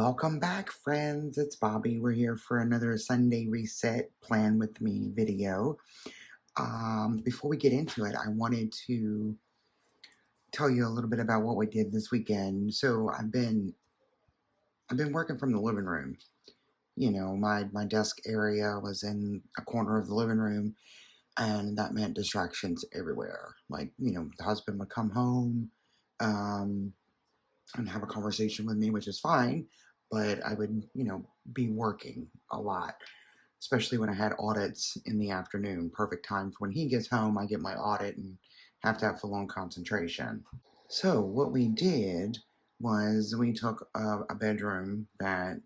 Welcome back, friends. It's Bobby. We're here for another Sunday Reset Plan with Me video. Before we get into it, I wanted to tell you a little bit about what we did this weekend. So I've been working from the living room. My desk area was in a corner of the living room, and that meant distractions everywhere. The husband would come home, um, and have a conversation with me, which is fine, but I would, be working a lot, especially when I had audits in the afternoon. Perfect time for when he gets home, I get my audit and have to have full on concentration. So, what we did was we took a bedroom that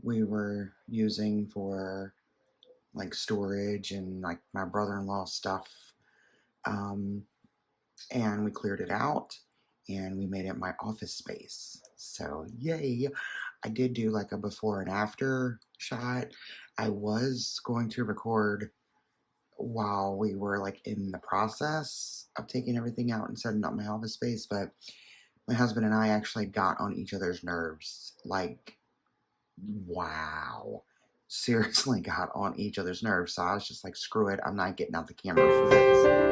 we were using for like storage and like my brother in law's stuff. Um, and we cleared it out and we made it my office space. So, yay! I did do like a before and after shot. I was going to record while we were like in the process of taking everything out and setting up my office space, but my husband and I actually got on each other's nerves. Like, wow. Seriously got on each other's nerves. So I was just like, screw it. I'm not getting out the camera for this.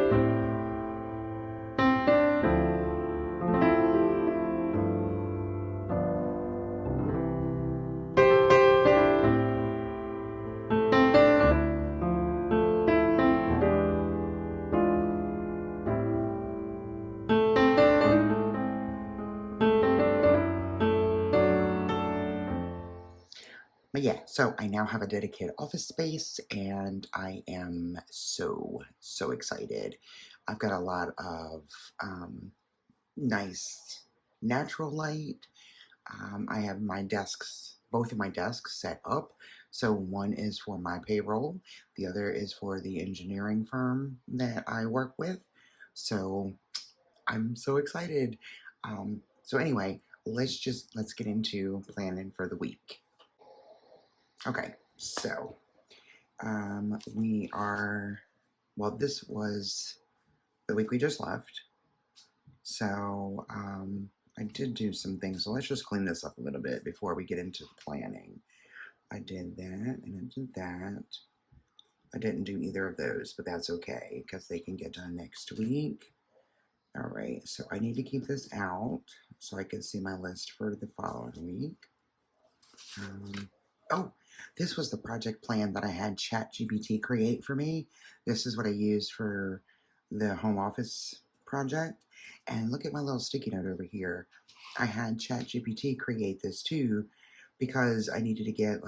But yeah, so I now have a dedicated office space and I am so excited. I've got a lot of nice natural light. I have my desks, both of my desks set up. So one is for my payroll, the other is for the engineering firm that I work with. So I'm so excited. So anyway, let's get into planning for the week. Okay, so this was the week we just left. So I did do some things. So let's just clean this up a little bit before we get into planning. I did that and I did that. I didn't do either of those, but that's okay because they can get done next week. All right, so I need to keep this out so I can see my list for the following week. Oh, this was the project plan that I had ChatGPT create for me. This is what I used for the home office project. And look at my little sticky note over here. I had ChatGPT create this too because I needed to get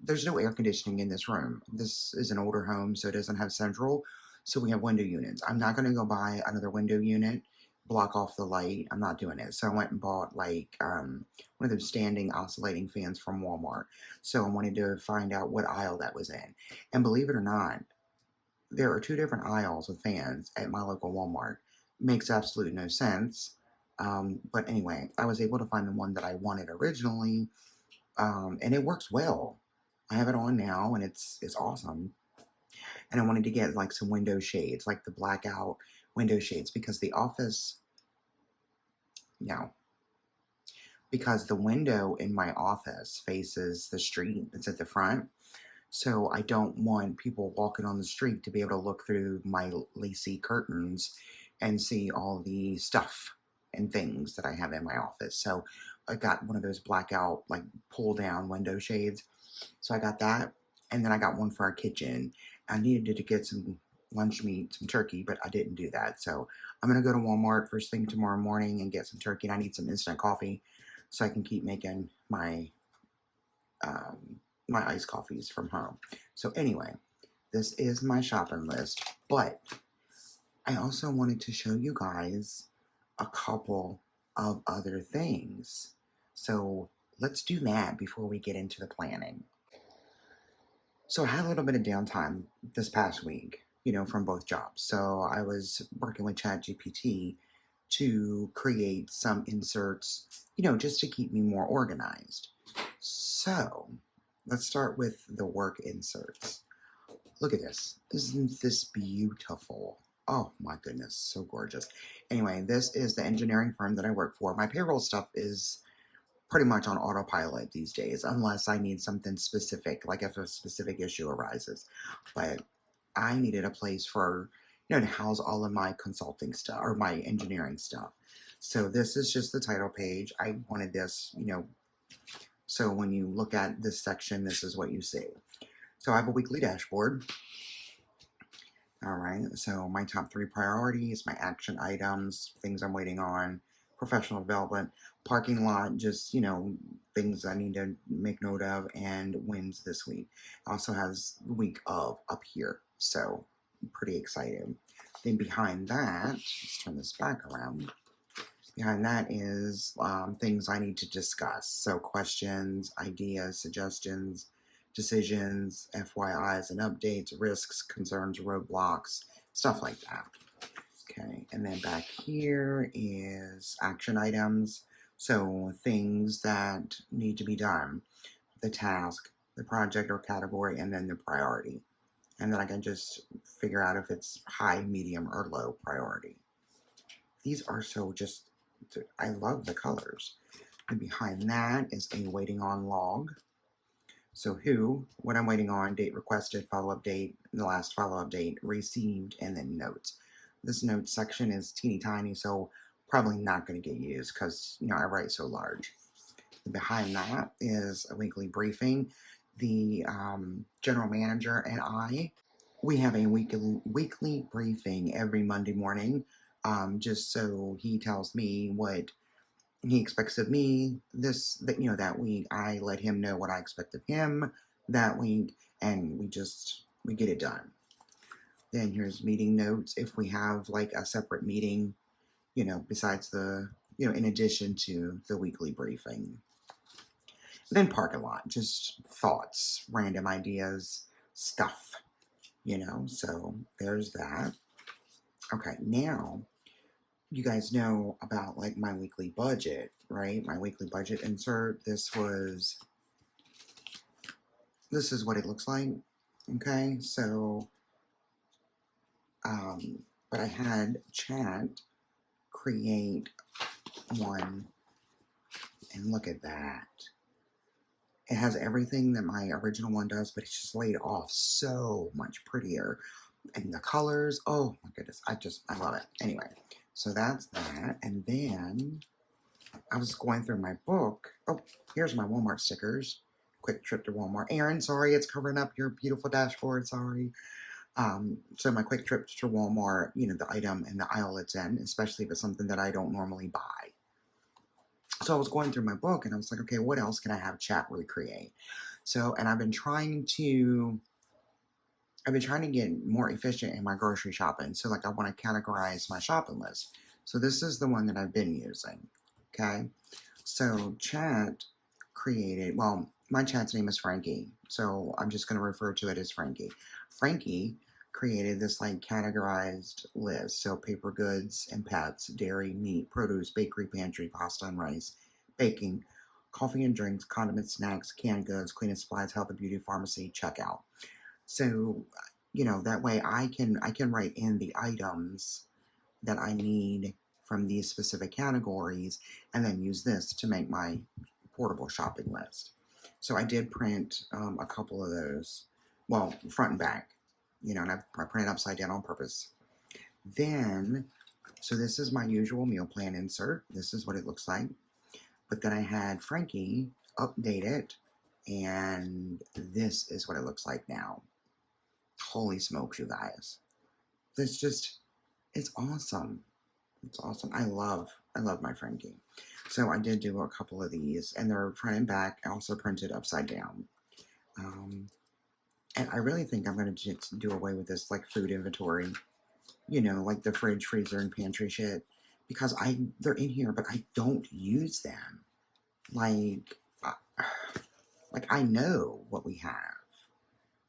there's no air conditioning in this room. This is an older home, so it doesn't have central. So we have window units. I'm not going to go buy another window unit, block off the light. I'm not doing it. So I went and bought one of those standing oscillating fans from Walmart. So I wanted to find out what aisle that was in. And believe it or not, there are two different aisles of fans at my local Walmart. Makes absolutely no sense. But anyway, I was able to find the one that I wanted originally, and it works well. I have it on now, and it's awesome. And I wanted to get like some window shades, like the blackout window shades, because the window in my office faces the street. It's at the front. So I don't want people walking on the street to be able to look through my lacy curtains and see all the stuff and things that I have in my office. So I got one of those blackout, like pull down window shades. So I got that. And then I got one for our kitchen. I needed to get some lunch meat, some turkey, but I didn't do that. So I'm going to go to Walmart first thing tomorrow morning and get some turkey. And I need some instant coffee so I can keep making my my iced coffees from home. So anyway, this is my shopping list, but I also wanted to show you guys a couple of other things. So let's do that before we get into the planning. So I had a little bit of downtime this past week, from both jobs. So I was working with ChatGPT to create some inserts, just to keep me more organized. So let's start with the work inserts. Look at this. Isn't this beautiful? Oh my goodness, so gorgeous. Anyway, this is the engineering firm that I work for. My payroll stuff is pretty much on autopilot these days, unless I need something specific, like if a specific issue arises. But I needed a place for, to house all of my consulting stuff or my engineering stuff. So this is just the title page. I wanted this, so when you look at this section, this is what you see. So I have a weekly dashboard. All right, so my top 3 priorities, my action items, things I'm waiting on, professional development, parking lot, just, things I need to make note of, and wins this week. Also has the week of up here, so I'm pretty excited. Then behind that, let's turn this back around. Behind that is things I need to discuss. So questions, ideas, suggestions, decisions, FYIs and updates, risks, concerns, roadblocks, stuff like that. Okay, and then back here is action items. So things that need to be done, the task, the project or category, and then the priority. And then I can just figure out if it's high, medium, or low priority. These are so just, I love the colors. And behind that is a waiting on log. So who, what I'm waiting on, date requested, follow-up date, the last follow-up date, received, and then notes. This notes section is teeny tiny, so probably not going to get used because, I write so large. And behind that is a weekly briefing. The general manager and I, we have a weekly briefing every Monday morning, just so he tells me what he expects of me that week. I let him know what I expect of him that week, and we get it done. Then here's meeting notes if we have like a separate meeting, besides the, in addition to the weekly briefing. Then parking lot, just thoughts, random ideas, stuff, so there's that. Okay, now you guys know about like my weekly budget, right? My weekly budget insert. This is what it looks like. Okay, so but I had chat create one, and look at that. It has everything that my original one does, but it's just laid off so much prettier. And the colors, oh my goodness, I love it. Anyway, so that's that. And then I was going through my book. Oh, here's my Walmart stickers. Quick trip to Walmart. Aaron, sorry, it's covering up your beautiful dashboard. Sorry. So my quick trip to Walmart, the item and the aisle it's in, especially if it's something that I don't normally buy. So I was going through my book and I was like, okay, what else can I have chat recreate? So, and I've been trying to get more efficient in my grocery shopping. So like I want to categorize my shopping list. So this is the one that I've been using. Okay. So chat created, well, my chat's name is Frankie. So I'm just going to refer to it as Frankie. Frankie created this like categorized list. So paper goods and pets, dairy, meat, produce, bakery, pantry, pasta and rice, baking, coffee and drinks, condiments, snacks, canned goods, cleaning supplies, health and beauty, pharmacy, checkout. So, that way I can write in the items that I need from these specific categories and then use this to make my portable shopping list. So I did print a couple of those, well, front and back, and I printed upside down on purpose. Then, so this is my usual meal plan insert. This is what it looks like. But then I had Frankie update it, and this is what it looks like now. Holy smokes, you guys. It's awesome. It's awesome. I love my Frankie. So I did do a couple of these, and they're front and back, also printed upside down. And I really think I'm going to just do away with this, like, food inventory, like the fridge, freezer, and pantry shit, because they're in here, but I don't use them. Like I know what we have.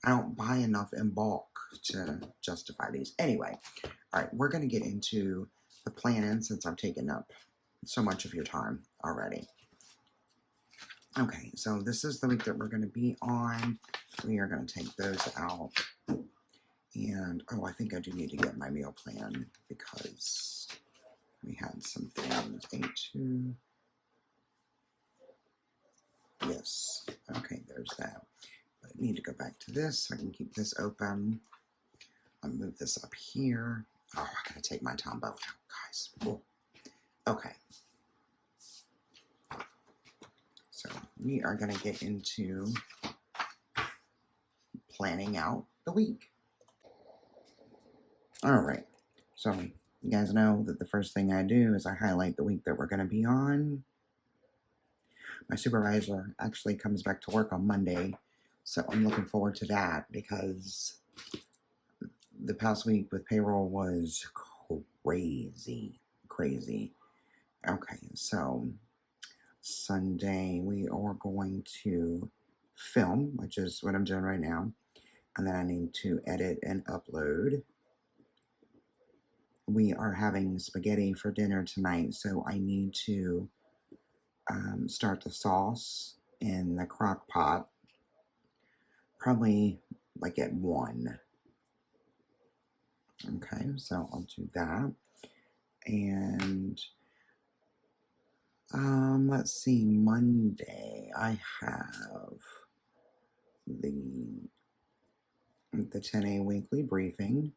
I don't buy enough in bulk to justify these. Anyway, all right, we're going to get into the planning since I've taken up so much of your time already. Okay, so this is the week that we're going to be on. We are going to take those out. And, I think I do need to get my meal plan because we had some things. A2. Yes. Okay, there's that. But I need to go back to this so I can keep this open. I'll move this up here. Oh, I gotta take my Tombow out, guys. Cool. Okay. So we are gonna get into planning out the week. All right. So you guys know that the first thing I do is I highlight the week that we're gonna be on. My supervisor actually comes back to work on Monday, so I'm looking forward to that because the past week with payroll was crazy. Okay, so Sunday we are going to film, which is what I'm doing right now, and then I need to edit and upload. We are having spaghetti for dinner tonight, so I need to start the sauce in the crock pot, probably like at 1. Okay, so I'll do that. And let's see, Monday I have the 10A weekly briefing.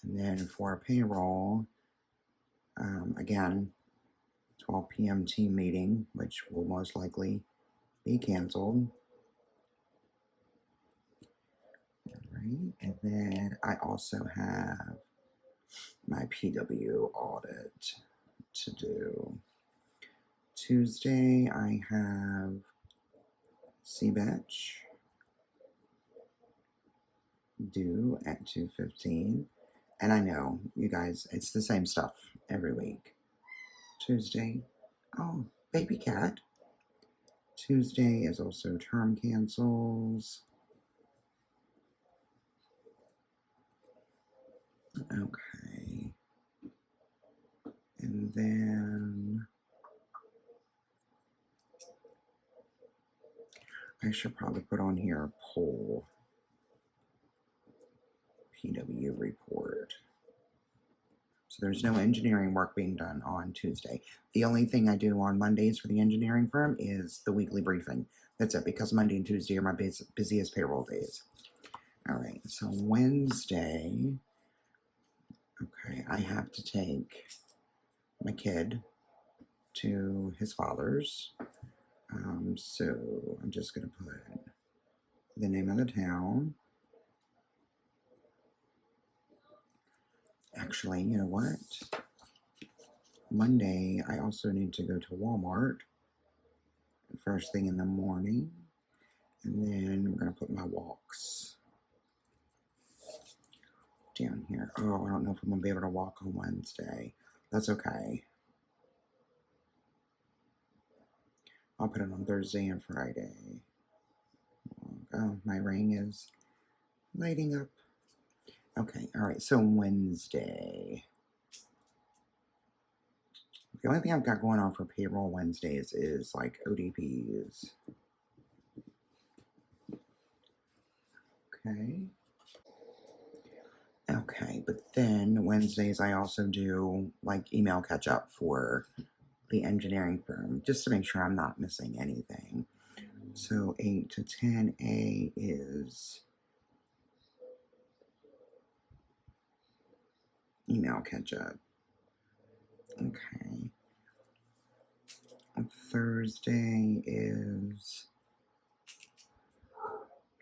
And then for payroll, again, 12 p.m. team meeting, which will most likely be canceled. All right, and then I also have my PW audit to do. Tuesday, I have CBetch due at 2:15. And I know, you guys, it's the same stuff every week. Tuesday, oh, baby cat. Tuesday is also term cancels. Okay. And then I should probably put on here a poll PW report. So there's no engineering work being done on Tuesday. The only thing I do on Mondays for the engineering firm is the weekly briefing. That's it, because Monday and Tuesday are my busiest payroll days. All right, so Wednesday, okay, I have to take my kid to his father's. So I'm just going to put the name of the town. Actually, you know what? Monday, I also need to go to Walmart first thing in the morning. And then we're going to put my walks down here. Oh, I don't know if I'm going to be able to walk on Wednesday. That's okay. I'll put it on Thursday and Friday. Oh, my ring is lighting up. Okay, all right, so Wednesday. The only thing I've got going on for payroll Wednesdays is like ODPs. Okay. Okay, but then Wednesdays I also do like email catch up for the engineering firm just to make sure I'm not missing anything. So 8 to 10A is email catch up. Okay. Thursday is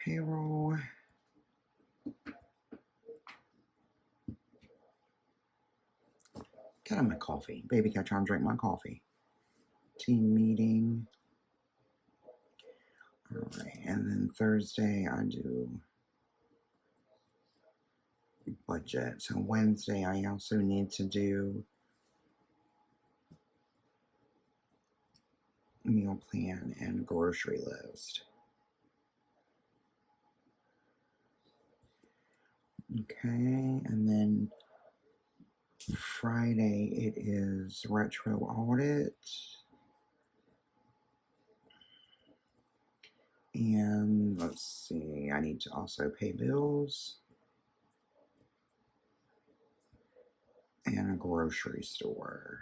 payroll. Get on my coffee. Baby cat trying to drink my coffee. Team meeting. All right. And then Thursday I do budget. So Wednesday I also need to do meal plan and grocery list. Okay. And then Friday it is retro audit. And let's see, I need to also pay bills. and a grocery store.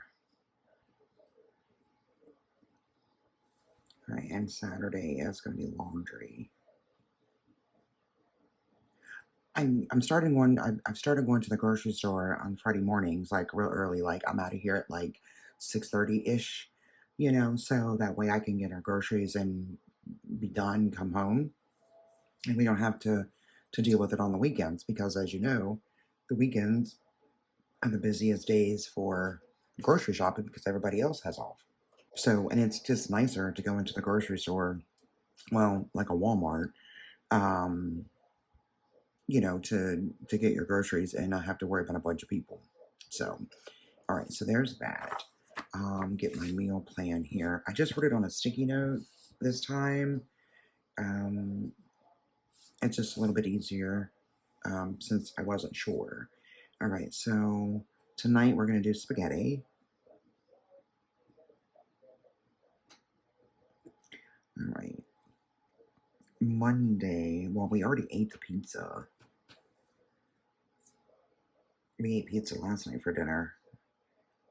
All right, and Saturday is going to be laundry. I've started going to the grocery store on Friday mornings, like real early. Like I'm out of here at like 6:30 ish, so that way I can get our groceries and be done, come home, and we don't have to deal with it on the weekends because, as you know, the weekends are the busiest days for grocery shopping because everybody else has off. So, and it's just nicer to go into the grocery store, well, like a Walmart, um, to get your groceries and not have to worry about a bunch of people. So, all right, so there's that. Get my meal plan here. I just wrote it on a sticky note this time. Um, it's just a little bit easier since I wasn't sure. All right, so tonight we're going to do spaghetti. All right. Monday, well, we already ate the pizza. We ate pizza last night for dinner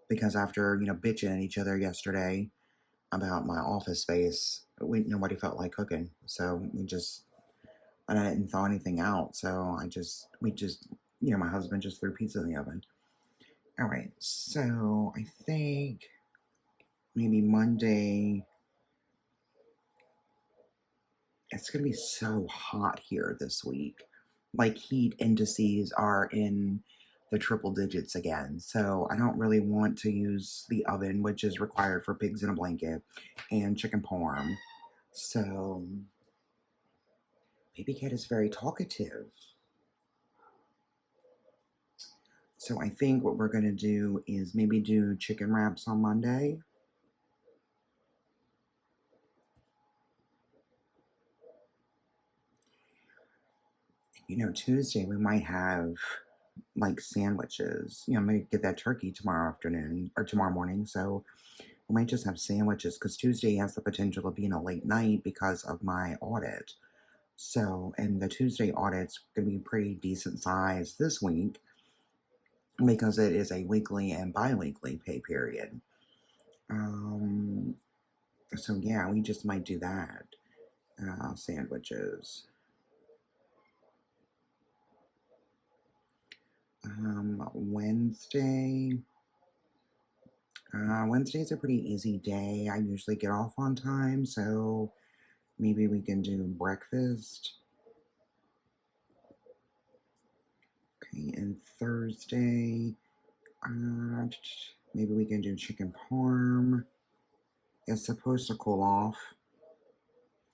because after, bitching at each other yesterday about my office space, nobody felt like cooking. So and I didn't thaw anything out. So we just, my husband just threw pizza in the oven. All right. So I think maybe Monday, it's going to be so hot here this week. Like heat indices are in the triple digits again. So I don't really want to use the oven, which is required for pigs in a blanket and chicken parm. So Baby Cat is very talkative. So I think what we're going to do is maybe do chicken wraps on Monday. Tuesday we might have like sandwiches. I might get that turkey tomorrow afternoon or tomorrow morning. So we might just have sandwiches because Tuesday has the potential of being a late night because of my audit. So, and the Tuesday audit's going to be pretty decent size this week because it is a weekly and bi-weekly pay period. So yeah, we just might do that. Sandwiches. Wednesday. Wednesday's a pretty easy day. I usually get off on time, so maybe we can do breakfast. Okay, and Thursday, maybe we can do chicken parm. It's supposed to cool off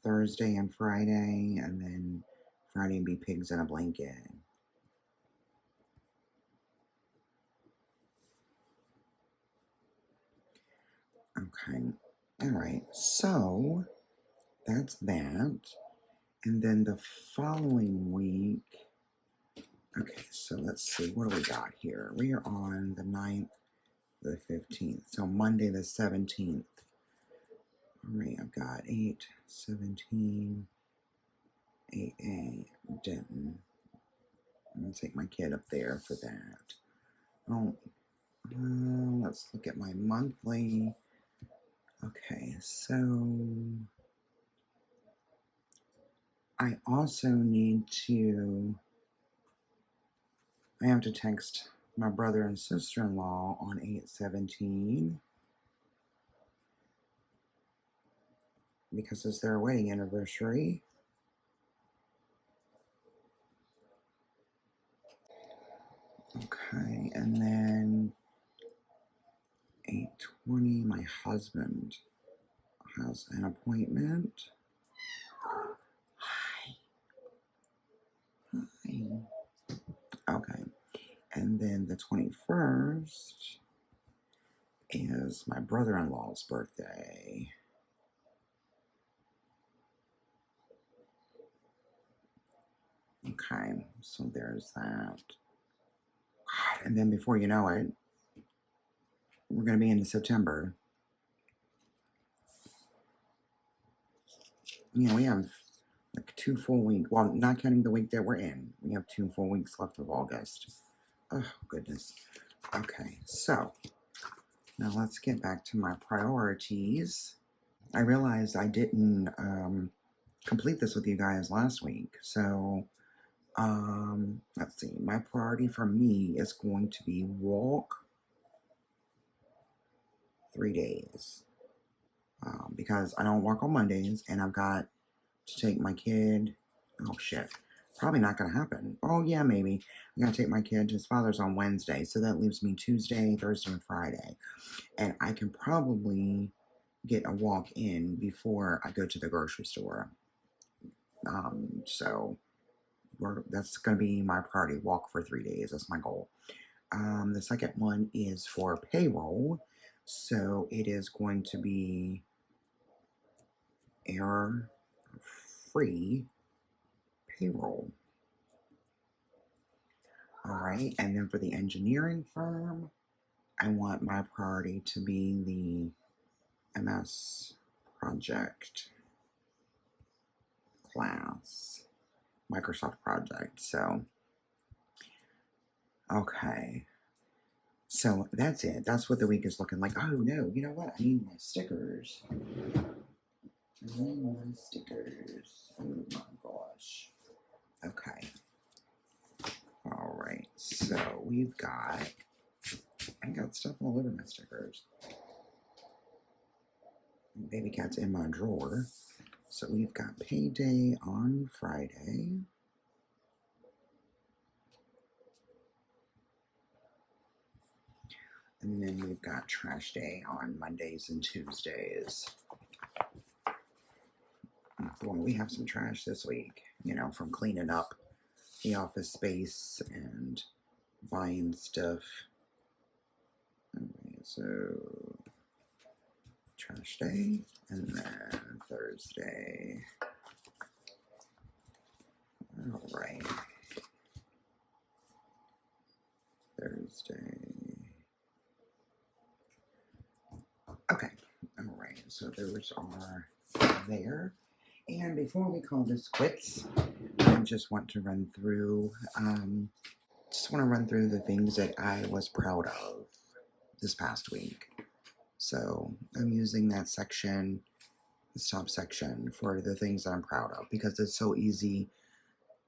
Thursday and Friday, and then Friday be pigs in a blanket. Okay, all right, so that's that. And then the following week, okay, so let's see, what do we got here? We are on the 9th, the 15th, so Monday the 17th. All right, I've got 8, 17, 8A, Denton. I'm going to take my kid up there for that. Oh, let's look at my monthly. Okay, so I also need to, I have to text my brother and sister-in-law on 8/17 because it's their wedding anniversary. Okay, and then 8:20, my husband has an appointment. Hi. Okay, and then the 21st is my brother-in-law's birthday. Okay, so there's that. God, and then before you know it, we're going to be into September. We have like 2 full weeks. Well, not counting the week that we're in. We have 2 full weeks left of August. Oh, goodness. Okay, so now let's get back to my priorities. I realized I didn't complete this with you guys last week. So, let's see. My priority for me is going to be walk 3 days. Because I don't work on Mondays and I've got to take my kid. Oh, shit. Probably not going to happen. Oh, yeah, maybe. I'm going to take my kid to his father's on Wednesday. So that leaves me Tuesday, Thursday, and Friday. And I can probably get a walk in before I go to the grocery store. So that's going to be my priority, walk for 3 days. That's my goal. The second one is for payroll. So it is going to be error-free payroll. All right. And then for the engineering firm, I want my priority to be the MS project class, Microsoft project. So, okay. So that's it. That's what the week is looking like. Oh no, you know what? I need my stickers. I need my stickers. Oh my gosh. Okay. All right. So I got stuff all over my stickers. Baby cat's in my drawer. So we've got payday on Friday. And then we've got trash day on Mondays and Tuesdays. Boy, we have some trash this week, from cleaning up the office space and buying stuff. Okay, so trash day, and then Thursday. All right. Thursday. Okay. All right. So those are there. And before we call this quits, I just want to run through the things that I was proud of this past week. So I'm using that section, this top section, for the things that I'm proud of, because it's so easy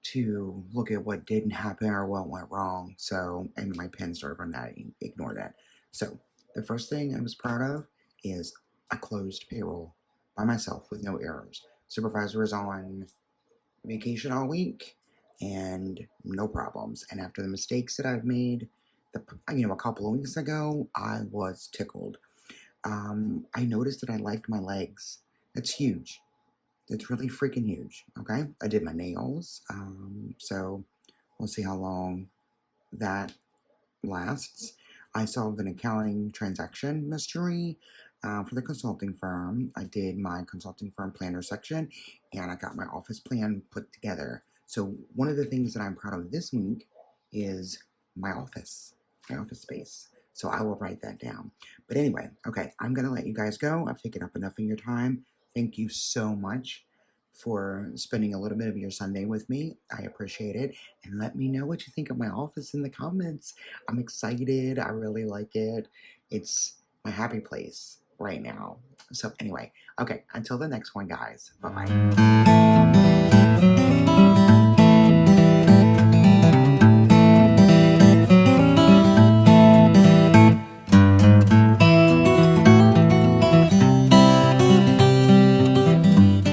to look at what didn't happen or what went wrong. So, and my pen started running out, ignore that. So the first thing I was proud of is I closed payroll by myself with no errors. Supervisor was on vacation all week and no problems. And after the mistakes that I've made, a couple of weeks ago, I was tickled. I noticed that I liked my legs. That's huge. That's really freaking huge. Okay, I did my nails. So we'll see how long that lasts. I solved an accounting transaction mystery for the consulting firm. I did my consulting firm planner section, and I got my office plan put together. So one of the things that I'm proud of this week is my office space. So I will write that down. But anyway, okay, I'm going to let you guys go. I've taken up enough of your time. Thank you so much for spending a little bit of your Sunday with me. I appreciate it. And let me know what you think of my office in the comments. I'm excited. I really like it. It's my happy place right now. So anyway, okay, until the next one, guys. Bye-bye.